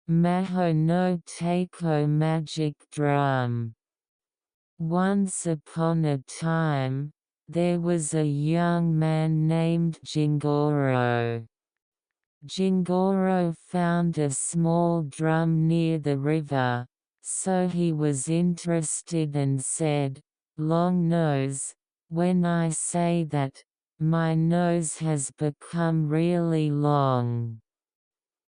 Maho no Taiko Magic drum. Once upon a time, there was a young man named Jingoro. Jingoro found a small drum near the river, so he was interested and said, "Long nose, when I say that, my nose has become really long.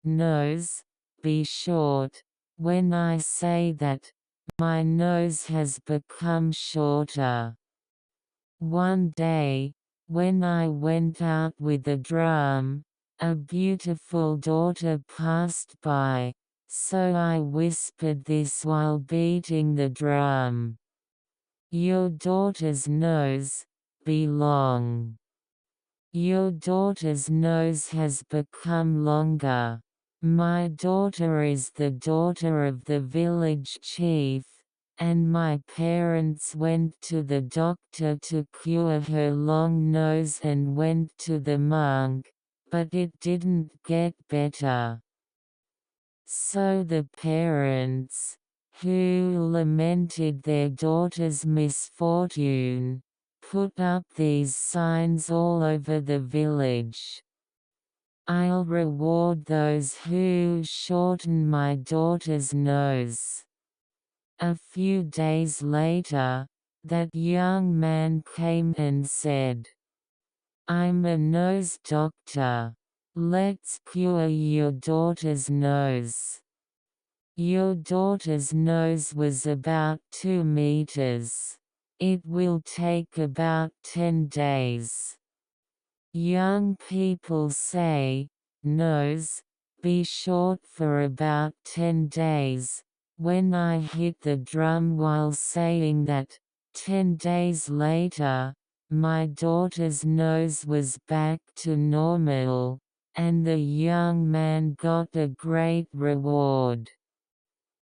Nose, be short, when I say that, my nose has become shorter." One day, when I went out with a drum, a beautiful daughter passed by, so I whispered this while beating the drum. "Your daughter's nose, be long. Your daughter's nose has become longer. My daughter is the daughter of the village chief, and my parents went to the doctor to cure her long nose and went to the monk, but it didn't get better." So the parents, who lamented their daughter's misfortune, put up these signs all over the village. "I'll reward those who shorten my daughter's nose." A few days later, that young man came and said, "I'm a nose doctor. Let's cure your daughter's nose." Your daughter's nose was about 2 meters. It will take about 10 days. Young people say, "Nose, be short for about 10 days. When I hit the drum while saying that, 10 days later, my daughter's nose was back to normal, and the young man got a great reward."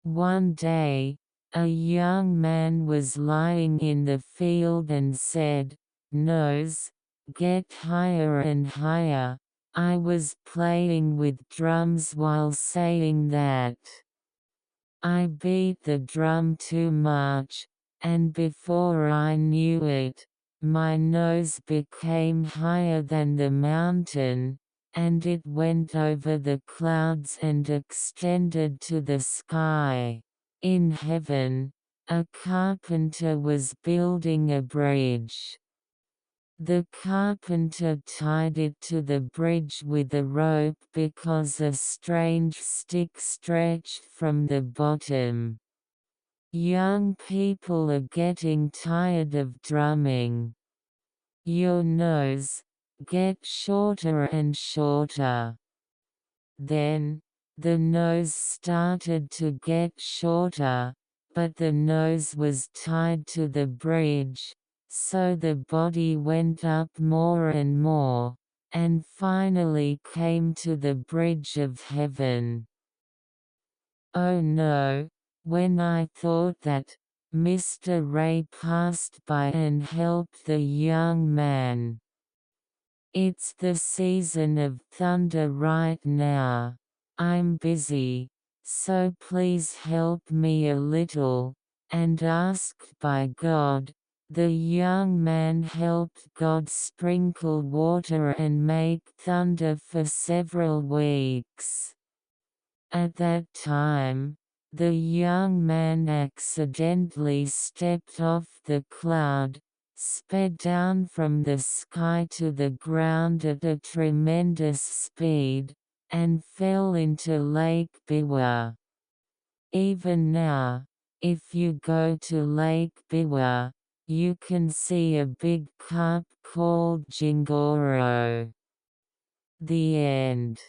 One day, a young man was lying in the field and said, "Nose, get higher and higher." I was playing with drums while saying that. I beat the drum too much, and before I knew it, my nose became higher than the mountain, and it went over the clouds and extended to the sky. In heaven, a carpenter was building a bridge. The carpenter tied it to the bridge with a rope because a strange stick stretched from the bottom. Young people are getting tired of drumming. Your nose, get shorter and shorter. Then, the nose started to get shorter, but the nose was tied to the bridge, so the body went up more and more, and finally came to the bridge of heaven. Oh no, when I thought that, Mr. Ray passed by and helped the young man. It's the season of thunder right now. I'm busy, so please help me a little." And asked by God, the young man helped God sprinkle water and make thunder for several weeks. At that time, the young man accidentally stepped off the cloud, sped down from the sky to the ground at a tremendous speed, and fell into Lake Biwa. Even now, if you go to Lake Biwa, you can see a big carp called Jingoro. The end.